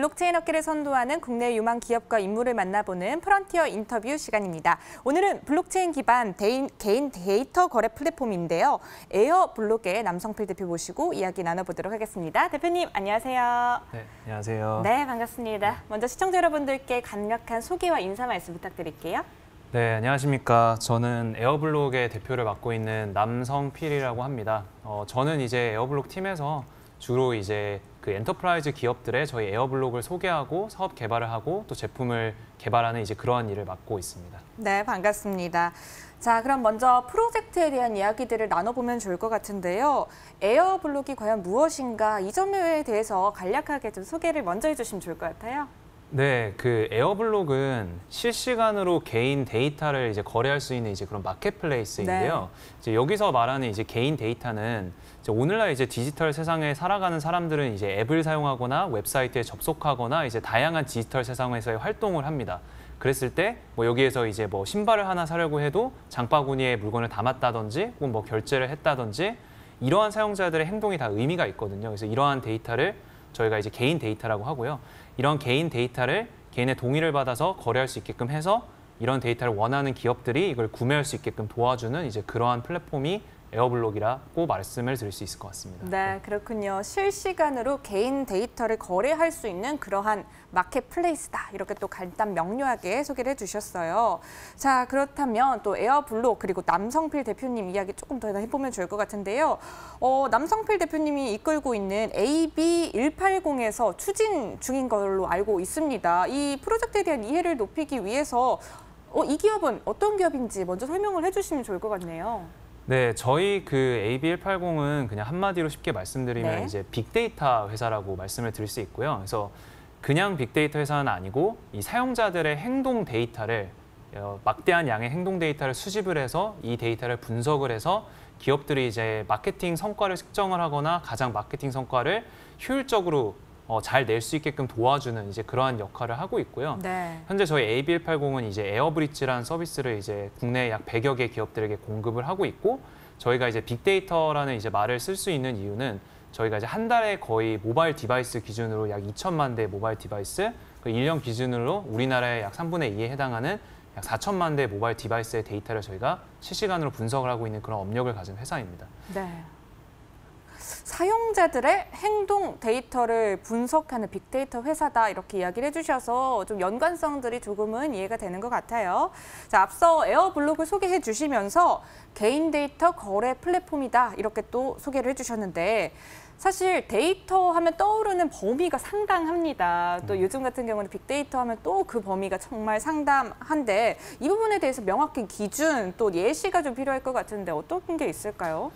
블록체인 업계를 선도하는 국내 유망 기업과 인물을 만나보는 프론티어 인터뷰 시간입니다. 오늘은 블록체인 기반 개인 데이터 거래 플랫폼인데요. 에어블록의 남성필 대표 모시고 이야기 나눠보도록 하겠습니다. 대표님, 안녕하세요. 네, 안녕하세요. 네, 반갑습니다. 먼저 시청자 여러분들께 간략한 소개와 인사 말씀 부탁드릴게요. 네, 안녕하십니까. 저는 에어블록의 대표를 맡고 있는 남성필이라고 합니다. 저는 이제 에어블록 팀에서 주로 이제 그 엔터프라이즈 기업들의 저희 에어블록을 소개하고 사업 개발을 하고 또 제품을 개발하는 이제 그러한 일을 맡고 있습니다. 네, 반갑습니다. 자, 그럼 먼저 프로젝트에 대한 이야기들을 나눠보면 좋을 것 같은데요. 에어블록이 과연 무엇인가 이 점에 대해서 간략하게 좀 소개를 먼저 해주시면 좋을 것 같아요. 네, 그 에어블록은 실시간으로 개인 데이터를 이제 거래할 수 있는 이제 그런 마켓플레이스인데요. 네. 이제 여기서 말하는 이제 개인 데이터는 이제 오늘날 이제 디지털 세상에 살아가는 사람들은 이제 앱을 사용하거나 웹사이트에 접속하거나 이제 다양한 디지털 세상에서의 활동을 합니다. 그랬을 때 뭐 여기에서 이제 뭐 신발을 하나 사려고 해도 장바구니에 물건을 담았다든지 혹은 뭐 결제를 했다든지 이러한 사용자들의 행동이 다 의미가 있거든요. 그래서 이러한 데이터를 저희가 이제 개인 데이터라고 하고요. 이런 개인 데이터를 개인의 동의를 받아서 거래할 수 있게끔 해서 이런 데이터를 원하는 기업들이 이걸 구매할 수 있게끔 도와주는 이제 그러한 플랫폼이 에어블록이라고 말씀을 드릴 수 있을 것 같습니다. 네, 그렇군요. 실시간으로 개인 데이터를 거래할 수 있는 그러한 마켓플레이스다. 이렇게 또 간단 명료하게 소개를 해주셨어요. 자, 그렇다면 또 에어블록 그리고 남성필 대표님 이야기 조금 더 해보면 좋을 것 같은데요. 남성필 대표님이 이끌고 있는 AB180에서 추진 중인 걸로 알고 있습니다. 이 프로젝트에 대한 이해를 높이기 위해서 이 기업은 어떤 기업인지 먼저 설명을 해주시면 좋을 것 같네요. 네, 저희 그 AB180은 그냥 한마디로 쉽게 말씀드리면 네. 이제 빅데이터 회사라고 말씀을 드릴 수 있고요. 그래서 그냥 빅데이터 회사는 아니고 이 사용자들의 행동 데이터를 막대한 양의 행동 데이터를 수집을 해서 이 데이터를 분석을 해서 기업들이 이제 마케팅 성과를 측정을 하거나 가장 마케팅 성과를 효율적으로 잘 낼 수 있게끔 도와주는 이제 그러한 역할을 하고 있고요. 네. 현재 저희 AB180은 이제 에어브릿지라는 서비스를 이제 국내 약 100여 개 기업들에게 공급을 하고 있고 저희가 이제 빅데이터라는 이제 말을 쓸 수 있는 이유는 저희가 이제 한 달에 거의 모바일 디바이스 기준으로 약 2천만 대 모바일 디바이스, 그 1년 기준으로 우리나라의 약 3분의 2에 해당하는 약 4천만 대 모바일 디바이스의 데이터를 저희가 실시간으로 분석을 하고 있는 그런 업력을 가진 회사입니다. 네. 사용자들의 행동 데이터를 분석하는 빅데이터 회사다 이렇게 이야기를 해주셔서 좀 연관성들이 조금은 이해가 되는 것 같아요. 자, 앞서 에어블록을 소개해 주시면서 개인 데이터 거래 플랫폼이다 이렇게 또 소개를 해주셨는데 사실 데이터 하면 떠오르는 범위가 상당합니다. 또 요즘 같은 경우는 빅데이터 하면 또 그 범위가 정말 상당한데 이 부분에 대해서 명확한 기준 또 예시가 좀 필요할 것 같은데 어떤 게 있을까요?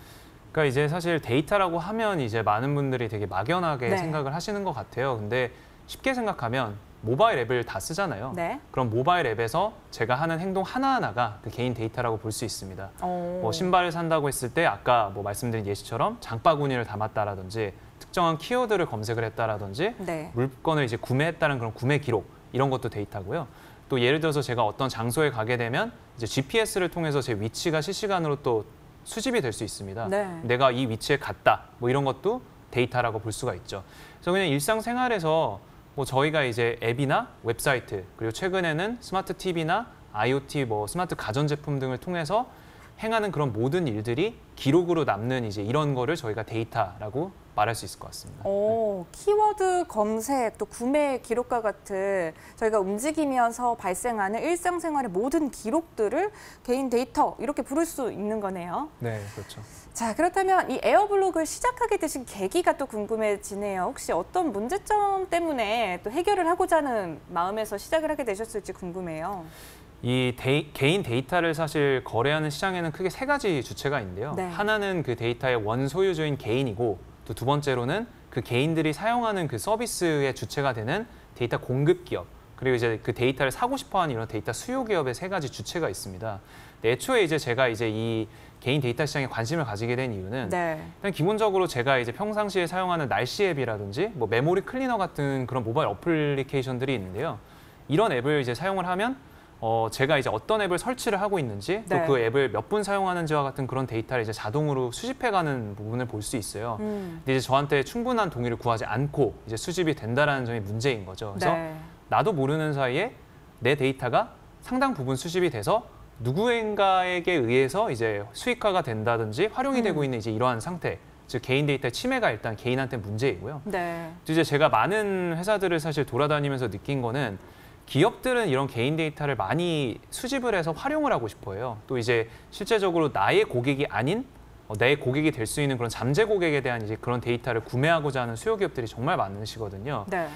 그러니까 이제 사실 데이터라고 하면 이제 많은 분들이 되게 막연하게 네. 생각을 하시는 것 같아요. 근데 쉽게 생각하면 모바일 앱을 다 쓰잖아요. 네. 그럼 모바일 앱에서 제가 하는 행동 하나하나가 그 개인 데이터라고 볼 수 있습니다. 뭐 신발을 산다고 했을 때 아까 뭐 말씀드린 예시처럼 장바구니를 담았다라든지 특정한 키워드를 검색을 했다라든지 네. 물건을 이제 구매했다는 그런 구매 기록 이런 것도 데이터고요. 또 예를 들어서 제가 어떤 장소에 가게 되면 이제 GPS를 통해서 제 위치가 실시간으로 또 수집이 될 수 있습니다. 네. 내가 이 위치에 갔다, 뭐 이런 것도 데이터라고 볼 수가 있죠. 그래서 그냥 일상생활에서 뭐 저희가 이제 앱이나 웹사이트, 그리고 최근에는 스마트 TV나 IoT, 뭐 스마트 가전제품 등을 통해서 행하는 그런 모든 일들이 기록으로 남는 이제 이런 거를 저희가 데이터라고 말할 수 있을 것 같습니다. 키워드 검색, 또 구매 기록과 같은 저희가 움직이면서 발생하는 일상생활의 모든 기록들을 개인 데이터 이렇게 부를 수 있는 거네요. 네, 그렇죠. 자, 그렇다면 이 에어블록을 시작하게 되신 계기가 또 궁금해지네요. 혹시 어떤 문제점 때문에 또 해결을 하고자 하는 마음에서 시작을 하게 되셨을지 궁금해요. 이 개인 데이터를 사실 거래하는 시장에는 크게 세 가지 주체가 있는데요. 네. 하나는 그 데이터의 원소유주인 개인이고 또 두 번째로는 그 개인들이 사용하는 그 서비스의 주체가 되는 데이터 공급 기업 그리고 이제 그 데이터를 사고 싶어하는 이런 데이터 수요 기업의 세 가지 주체가 있습니다. 애초에 이제 제가 이제 이 개인 데이터 시장에 관심을 가지게 된 이유는 네. 일단 기본적으로 제가 이제 평상시에 사용하는 날씨 앱이라든지 뭐 메모리 클리너 같은 그런 모바일 어플리케이션들이 있는데요. 이런 앱을 이제 사용을 하면 제가 이제 어떤 앱을 설치를 하고 있는지 또 네. 그 앱을 몇 분 사용하는지와 같은 그런 데이터를 이제 자동으로 수집해가는 부분을 볼 수 있어요. 근데 이제 저한테 충분한 동의를 구하지 않고 이제 수집이 된다라는 점이 문제인 거죠. 그래서 네. 나도 모르는 사이에 내 데이터가 상당 부분 수집이 돼서 누구인가에게 의해서 이제 수익화가 된다든지 활용이 되고 있는 이제 이러한 상태. 즉 개인 데이터의 침해가 일단 개인한테 문제이고요. 네. 또 이제 제가 많은 회사들을 사실 돌아다니면서 느낀 거는 기업들은 이런 개인 데이터를 많이 수집을 해서 활용을 하고 싶어 해요. 또 이제 실제적으로 나의 고객이 아닌 내 고객이 될 수 있는 그런 잠재 고객에 대한 이제 그런 데이터를 구매하고자 하는 수요 기업들이 정말 많으시거든요. 네.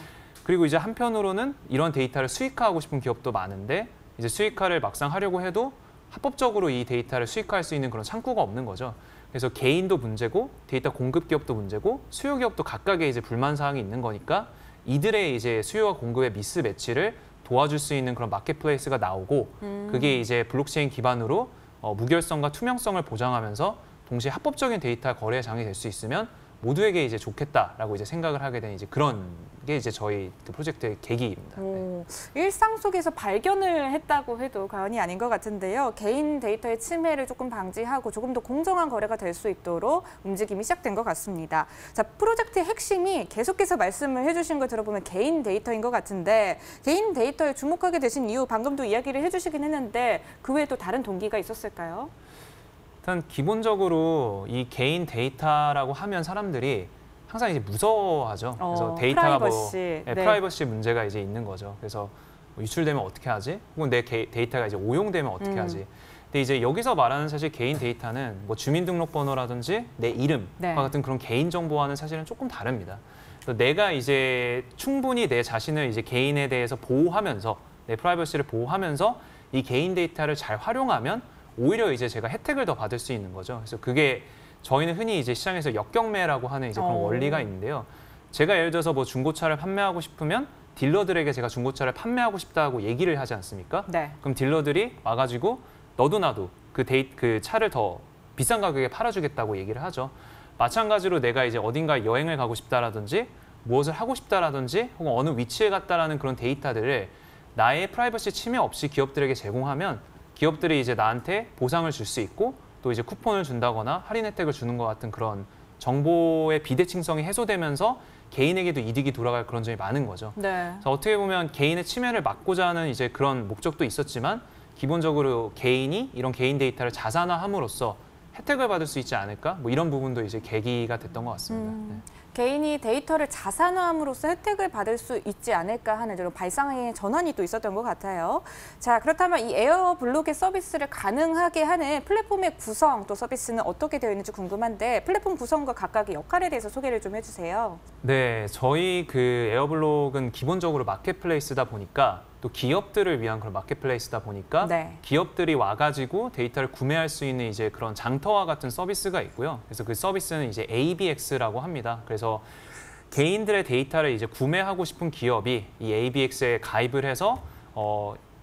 그리고 이제 한편으로는 이런 데이터를 수익화하고 싶은 기업도 많은데 이제 수익화를 막상 하려고 해도 합법적으로 이 데이터를 수익화할 수 있는 그런 창구가 없는 거죠. 그래서 개인도 문제고 데이터 공급 기업도 문제고 수요 기업도 각각의 이제 불만 사항이 있는 거니까 이들의 이제 수요와 공급의 미스매치를 도와줄 수 있는 그런 마켓플레이스가 나오고 그게 이제 블록체인 기반으로 무결성과 투명성을 보장하면서 동시에 합법적인 데이터 거래 장이 될 수 있으면 모두에게 이제 좋겠다라고 이제 생각을 하게 된 이제 그런 게 이제 저희 그 프로젝트의 계기입니다. 오, 일상 속에서 발견을 했다고 해도 과언이 아닌 것 같은데요. 개인 데이터의 침해를 조금 방지하고 조금 더 공정한 거래가 될 수 있도록 움직임이 시작된 것 같습니다. 자, 프로젝트의 핵심이 계속해서 말씀을 해주신 걸 들어보면 개인 데이터인 것 같은데 개인 데이터에 주목하게 되신 이유 방금도 이야기를 해주시긴 했는데 그 외에 또 다른 동기가 있었을까요? 일단 기본적으로 이 개인 데이터라고 하면 사람들이 항상 이제 무서워하죠. 그래서 데이터가 프라이버시. 네. 프라이버시 문제가 이제 있는 거죠. 그래서 유출되면 어떻게 하지? 혹은 내 데이터가 이제 오용되면 어떻게 하지? 근데 이제 여기서 말하는 사실 개인 데이터는 뭐 주민등록번호라든지 내 이름과 네. 같은 그런 개인 정보와는 사실은 조금 다릅니다. 그래서 내가 이제 충분히 내 자신을 이제 개인에 대해서 보호하면서 내 프라이버시를 보호하면서 이 개인 데이터를 잘 활용하면 오히려 이제 제가 혜택을 더 받을 수 있는 거죠. 그래서 그게 저희는 흔히 이제 시장에서 역경매라고 하는 이제 그런 원리가 있는데요. 제가 예를 들어서 뭐 중고차를 판매하고 싶으면 딜러들에게 제가 중고차를 판매하고 싶다고 얘기를 하지 않습니까? 네. 그럼 딜러들이 와가지고 너도 나도 그 차를 더 비싼 가격에 팔아주겠다고 얘기를 하죠. 마찬가지로 내가 이제 어딘가 여행을 가고 싶다라든지 무엇을 하고 싶다라든지 혹은 어느 위치에 갔다라는 그런 데이터들을 나의 프라이버시 침해 없이 기업들에게 제공하면 기업들이 이제 나한테 보상을 줄 수 있고 또 이제 쿠폰을 준다거나 할인 혜택을 주는 것 같은 그런 정보의 비대칭성이 해소되면서 개인에게도 이득이 돌아갈 그런 점이 많은 거죠. 네. 그래서 어떻게 보면 개인의 침해를 막고자 하는 이제 그런 목적도 있었지만 기본적으로 개인이 이런 개인 데이터를 자산화함으로써 혜택을 받을 수 있지 않을까? 뭐 이런 부분도 이제 계기가 됐던 것 같습니다. 네. 개인이 데이터를 자산화함으로써 혜택을 받을 수 있지 않을까 하는 이런 발상의 전환이 또 있었던 것 같아요. 자, 그렇다면 이 에어블록의 서비스를 가능하게 하는 플랫폼의 구성 또 서비스는 어떻게 되어 있는지 궁금한데 플랫폼 구성과 각각의 역할에 대해서 소개를 좀 해주세요. 네, 저희 그 에어블록은 기본적으로 마켓플레이스다 보니까 또 기업들을 위한 그런 마켓플레이스다 보니까 네. 기업들이 와가지고 데이터를 구매할 수 있는 이제 그런 장터와 같은 서비스가 있고요. 그래서 그 서비스는 이제 ABX라고 합니다. 그래서 개인들의 데이터를 이제 구매하고 싶은 기업이 이 ABX에 가입을 해서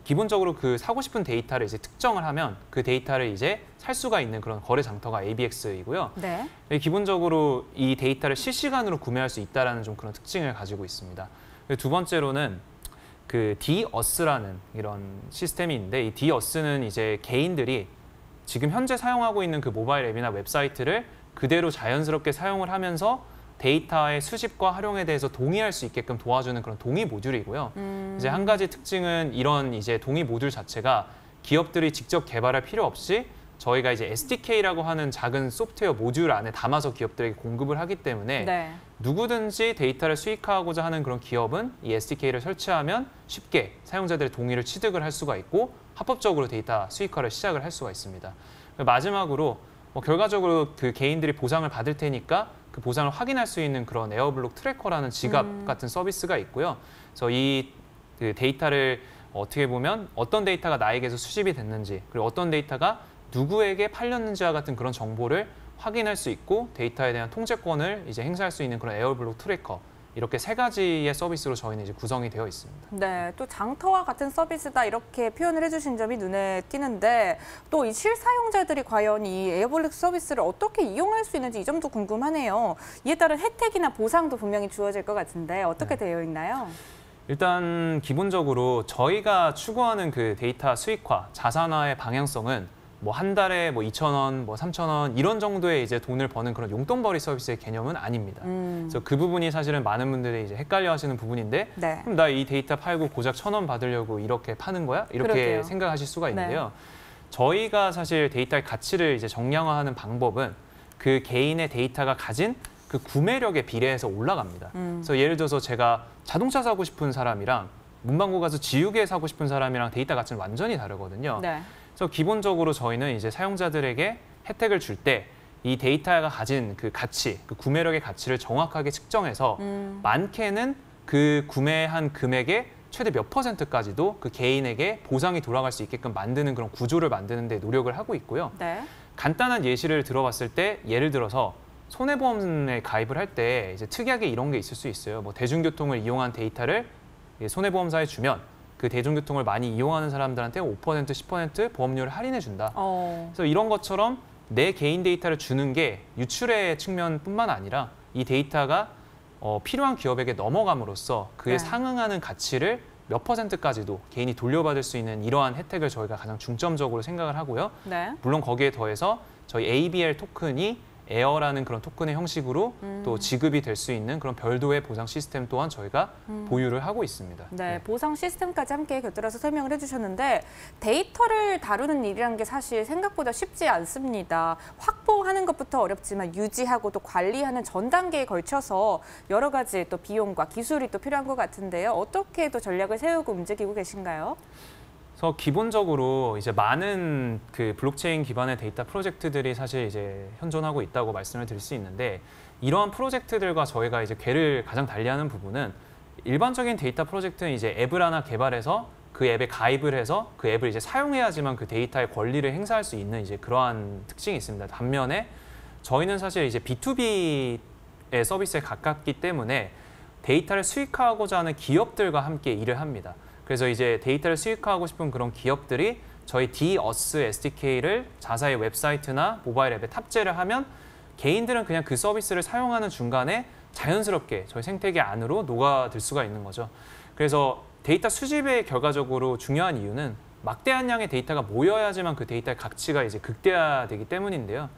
기본적으로 그 사고 싶은 데이터를 이제 특정을 하면 그 데이터를 이제 살 수가 있는 그런 거래 장터가 ABX이고요. 네. 기본적으로 이 데이터를 실시간으로 구매할 수 있다는 좀 그런 특징을 가지고 있습니다. 두 번째로는 그 D-US라는 이런 시스템이 있는데 이 D-US는 이제 개인들이 지금 현재 사용하고 있는 그 모바일 앱이나 웹사이트를 그대로 자연스럽게 사용을 하면서 데이터의 수집과 활용에 대해서 동의할 수 있게끔 도와주는 그런 동의 모듈이고요. 이제 한 가지 특징은 이런 이제 동의 모듈 자체가 기업들이 직접 개발할 필요 없이 저희가 이제 SDK라고 하는 작은 소프트웨어 모듈 안에 담아서 기업들에게 공급을 하기 때문에 네. 누구든지 데이터를 수익화하고자 하는 그런 기업은 이 SDK를 설치하면 쉽게 사용자들의 동의를 취득을 할 수가 있고 합법적으로 데이터 수익화를 시작을 할 수가 있습니다. 마지막으로 결과적으로 그 개인들이 보상을 받을 테니까 그 보상을 확인할 수 있는 그런 에어블록 트래커라는 지갑 같은 서비스가 있고요. 그래서 이 그 데이터를 어떻게 보면 어떤 데이터가 나에게서 수집이 됐는지 그리고 어떤 데이터가 누구에게 팔렸는지와 같은 그런 정보를 확인할 수 있고 데이터에 대한 통제권을 이제 행사할 수 있는 그런 에어블록 트래커 이렇게 세 가지의 서비스로 저희는 이제 구성이 되어 있습니다. 네, 또 장터와 같은 서비스다 이렇게 표현을 해주신 점이 눈에 띄는데 또 이 실사용자들이 과연 이 에어블록 서비스를 어떻게 이용할 수 있는지 이 점도 궁금하네요. 이에 따른 혜택이나 보상도 분명히 주어질 것 같은데 어떻게 되어 있나요? 일단 기본적으로 저희가 추구하는 그 데이터 수익화, 자산화의 방향성은 뭐 한 달에 뭐 2,000원, 뭐 3,000원 이런 정도의 이제 돈을 버는 그런 용돈벌이 서비스의 개념은 아닙니다. 그래서 그 부분이 사실은 많은 분들이 이제 헷갈려하시는 부분인데, 네. 그럼 나 이 데이터 팔고 고작 1,000원 받으려고 이렇게 파는 거야? 이렇게 그러게요. 생각하실 수가 있는데요. 네. 저희가 사실 데이터의 가치를 이제 정량화하는 방법은 그 개인의 데이터가 가진 그 구매력에 비례해서 올라갑니다. 그래서 예를 들어서 제가 자동차 사고 싶은 사람이랑 문방구 가서 지우개 사고 싶은 사람이랑 데이터 가치는 완전히 다르거든요. 네. 그래서 기본적으로 저희는 이제 사용자들에게 혜택을 줄 때 이 데이터가 가진 그 가치, 그 구매력의 가치를 정확하게 측정해서 많게는 그 구매한 금액의 최대 몇 %까지도 그 개인에게 보상이 돌아갈 수 있게끔 만드는 그런 구조를 만드는 데 노력을 하고 있고요. 네. 간단한 예시를 들어봤을 때 예를 들어서 손해보험에 가입을 할 때 이제 특이하게 이런 게 있을 수 있어요. 뭐 대중교통을 이용한 데이터를 손해보험사에 주면 그 대중교통을 많이 이용하는 사람들한테 5%, 10% 보험료를 할인해 준다. 그래서 이런 것처럼 내 개인 데이터를 주는 게 유출의 측면뿐만 아니라 이 데이터가 필요한 기업에게 넘어감으로써 그에 네. 상응하는 가치를 몇 %까지도 개인이 돌려받을 수 있는 이러한 혜택을 저희가 가장 중점적으로 생각을 하고요. 네. 물론 거기에 더해서 저희 ABL 토큰이 에어라는 그런 토큰의 형식으로 또 지급이 될 수 있는 그런 별도의 보상 시스템 또한 저희가 보유를 하고 있습니다. 네, 보상 시스템까지 함께 곁들여서 설명을 해주셨는데 데이터를 다루는 일이라는 게 사실 생각보다 쉽지 않습니다. 확보하는 것부터 어렵지만 유지하고 또 관리하는 전 단계에 걸쳐서 여러 가지 또 비용과 기술이 또 필요한 것 같은데요. 어떻게 또 전략을 세우고 움직이고 계신가요? 그래서 기본적으로 이제 많은 그 블록체인 기반의 데이터 프로젝트들이 사실 이제 현존하고 있다고 말씀을 드릴 수 있는데, 이러한 프로젝트들과 저희가 이제 궤를 가장 달리하는 부분은 일반적인 데이터 프로젝트는 이제 앱을 하나 개발해서 그 앱에 가입을 해서 그 앱을 이제 사용해야지만 그 데이터의 권리를 행사할 수 있는 이제 그러한 특징이 있습니다. 반면에 저희는 사실 이제 B2B의 서비스에 가깝기 때문에 데이터를 수익화하고자 하는 기업들과 함께 일을 합니다. 그래서 이제 데이터를 수익화하고 싶은 그런 기업들이 저희 D-US SDK를 자사의 웹사이트나 모바일 앱에 탑재를 하면 개인들은 그냥 그 서비스를 사용하는 중간에 자연스럽게 저희 생태계 안으로 녹아들 수가 있는 거죠. 그래서 데이터 수집의 결과적으로 중요한 이유는 막대한 양의 데이터가 모여야지만 그 데이터의 가치가 이제 극대화되기 때문인데요.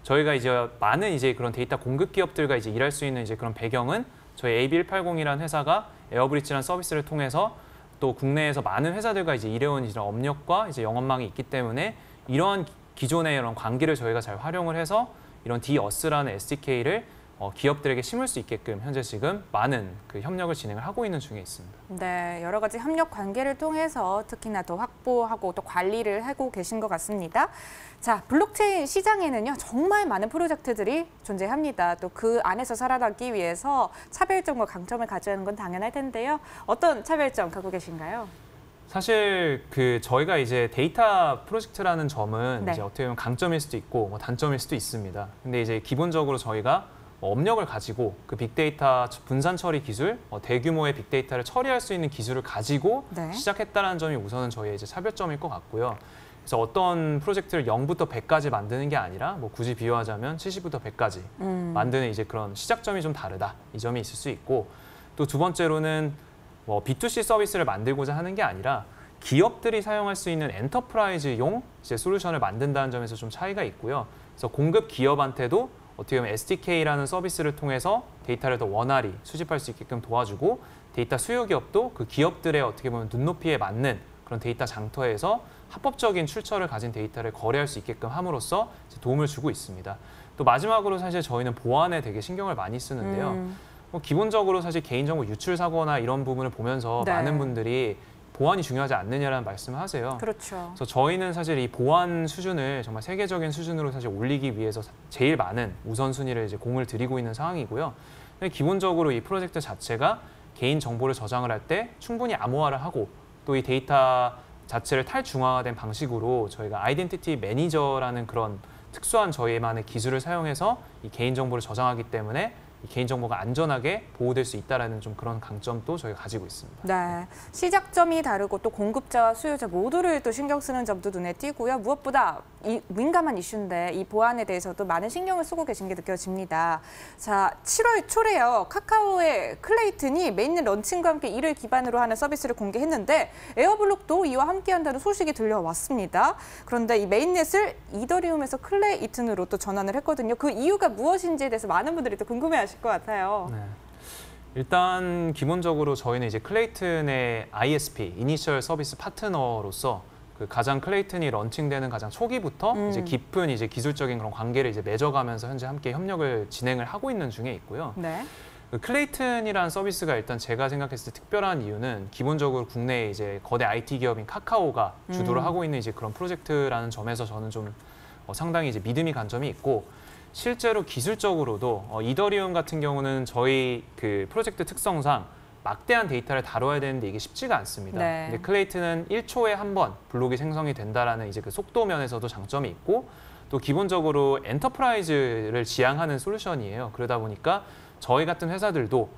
저희가 이제 많은 이제 그런 데이터 공급 기업들과 이제 일할 수 있는 이제 그런 배경은 저희 AB180이라는 회사가 에어브리지라는 서비스를 통해서 또 국내에서 많은 회사들과 이제 일해온 이런 업력과 이제 영업망이 있기 때문에 이러한 기존의 이런 관계를 저희가 잘 활용을 해서 이런 D-US라는 SDK를 기업들에게 심을 수 있게끔 현재 지금 많은 그 협력을 진행을 하고 있는 중에 있습니다. 네, 여러 가지 협력 관계를 통해서 특히나 더 확보하고 또 관리를 하고 계신 것 같습니다. 자, 블록체인 시장에는요, 정말 많은 프로젝트들이 존재합니다. 또 그 안에서 살아남기 위해서 차별점과 강점을 가져야 하는 건 당연할 텐데요. 어떤 차별점 갖고 계신가요? 사실 그 저희가 이제 데이터 프로젝트라는 점은 네. 이제 어떻게 보면 강점일 수도 있고 뭐 단점일 수도 있습니다. 근데 이제 기본적으로 저희가 업력을 가지고 그 빅데이터 분산 처리 기술, 대규모의 빅데이터를 처리할 수 있는 기술을 가지고 네. 시작했다는 점이 우선은 저희의 이제 차별점일 것 같고요. 그래서 어떤 프로젝트를 0부터 100까지 만드는 게 아니라 뭐 굳이 비유하자면 70부터 100까지 만드는 이제 그런 시작점이 좀 다르다. 이 점이 있을 수 있고, 또 두 번째로는 뭐 B2C 서비스를 만들고자 하는 게 아니라 기업들이 사용할 수 있는 엔터프라이즈용 이제 솔루션을 만든다는 점에서 좀 차이가 있고요. 그래서 공급 기업한테도 어떻게 보면 SDK라는 서비스를 통해서 데이터를 더 원활히 수집할 수 있게끔 도와주고, 데이터 수요 기업도 그 기업들의 어떻게 보면 눈높이에 맞는 그런 데이터 장터에서 합법적인 출처를 가진 데이터를 거래할 수 있게끔 함으로써 도움을 주고 있습니다. 또 마지막으로 사실 저희는 보안에 되게 신경을 많이 쓰는데요. 기본적으로 사실 개인정보 유출 사고나 이런 부분을 보면서 네. 많은 분들이 보안이 중요하지 않느냐라는 말씀을 하세요. 그렇죠. 그래서 저희는 사실 이 보안 수준을 정말 세계적인 수준으로 사실 올리기 위해서 제일 많은 우선순위를 이제 공을 들이고 있는 상황이고요. 근데 기본적으로 이 프로젝트 자체가 개인 정보를 저장을 할 때 충분히 암호화를 하고 또 이 데이터 자체를 탈중앙화된 방식으로 저희가 아이덴티티 매니저라는 그런 특수한 저희만의 기술을 사용해서 이 개인 정보를 저장하기 때문에 개인정보가 안전하게 보호될 수 있다는 좀 그런 강점도 저희가 가지고 있습니다. 네, 시작점이 다르고 또 공급자와 수요자 모두를 또 신경 쓰는 점도 눈에 띄고요. 무엇보다 이 민감한 이슈인데 이 보안에 대해서도 많은 신경을 쓰고 계신 게 느껴집니다. 자, 7월 초래요. 카카오의 클레이튼이 메인넷 런칭과 함께 이를 기반으로 하는 서비스를 공개했는데 에어블록도 이와 함께한다는 소식이 들려왔습니다. 그런데 이 메인넷을 이더리움에서 클레이튼으로 또 전환을 했거든요. 그 이유가 무엇인지에 대해서 많은 분들이 또 궁금해하실 것 같아요. 네. 일단 기본적으로 저희는 이제 클레이튼의 ISP, 이니셜 서비스 파트너로서 그 가장 클레이튼이 런칭되는 가장 초기부터 이제 깊은 이제 기술적인 그런 관계를 이제 맺어가면서 현재 함께 협력을 진행을 하고 있는 중에 있고요. 네. 그 클레이튼이라는 서비스가 일단 제가 생각했을 때 특별한 이유는 기본적으로 국내 이제 거대 IT 기업인 카카오가 주도를 하고 있는 이제 그런 프로젝트라는 점에서 저는 좀 상당히 이제 믿음이 간 점이 있고, 실제로 기술적으로도 이더리움 같은 경우는 저희 그 프로젝트 특성상 막대한 데이터를 다뤄야 되는데 이게 쉽지가 않습니다. 네. 근데 클레이튼은 1초에 한 번 블록이 생성이 된다라는 이제 그 속도 면에서도 장점이 있고, 또 기본적으로 엔터프라이즈를 지향하는 솔루션이에요. 그러다 보니까 저희 같은 회사들도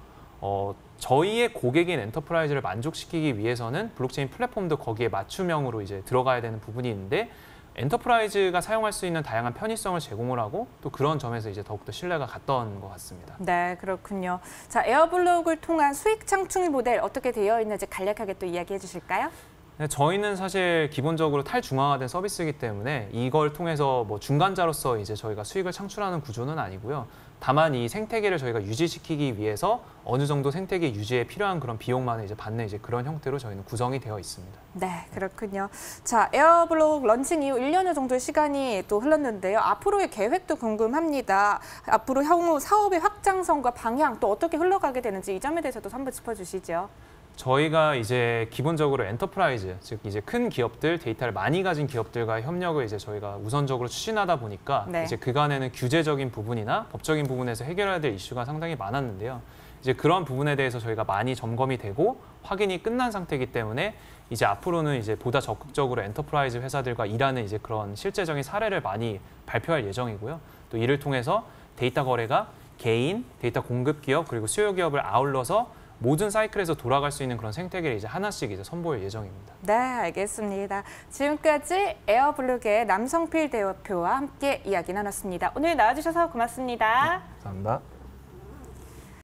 저희의 고객인 엔터프라이즈를 만족시키기 위해서는 블록체인 플랫폼도 거기에 맞춤형으로 이제 들어가야 되는 부분이 있는데, 엔터프라이즈가 사용할 수 있는 다양한 편의성을 제공을 하고 또 그런 점에서 이제 더욱더 신뢰가 갔던 것 같습니다. 네, 그렇군요. 자, 에어블록을 통한 수익 창출 모델 어떻게 되어 있는지 간략하게 또 이야기해 주실까요? 네, 저희는 사실 기본적으로 탈중앙화된 서비스이기 때문에 이걸 통해서 뭐 중간자로서 이제 저희가 수익을 창출하는 구조는 아니고요. 다만 이 생태계를 저희가 유지시키기 위해서 어느 정도 생태계 유지에 필요한 그런 비용만을 이제 받는 이제 그런 형태로 저희는 구성이 되어 있습니다. 네, 그렇군요. 자, 에어블록 런칭 이후 1년여 정도의 시간이 또 흘렀는데요. 앞으로의 계획도 궁금합니다. 앞으로 향후 사업의 확장성과 방향 또 어떻게 흘러가게 되는지 이 점에 대해서도 한번 짚어주시죠. 저희가 이제 기본적으로 엔터프라이즈, 즉 이제 큰 기업들, 데이터를 많이 가진 기업들과 협력을 이제 저희가 우선적으로 추진하다 보니까 네. 이제 그간에는 규제적인 부분이나 법적인 부분에서 해결해야 될 이슈가 상당히 많았는데요. 이제 그런 부분에 대해서 저희가 많이 점검이 되고 확인이 끝난 상태이기 때문에 이제 앞으로는 이제 보다 적극적으로 엔터프라이즈 회사들과 일하는 이제 그런 실제적인 사례를 많이 발표할 예정이고요. 또 이를 통해서 데이터 거래가 개인, 데이터 공급 기업 그리고 수요 기업을 아울러서 모든 사이클에서 돌아갈 수 있는 그런 생태계를 이제 하나씩 이제 선보일 예정입니다. 네, 알겠습니다. 지금까지 에어블록의 남성필 대표와 함께 이야기 나눴습니다. 오늘 나와주셔서 고맙습니다. 감사합니다.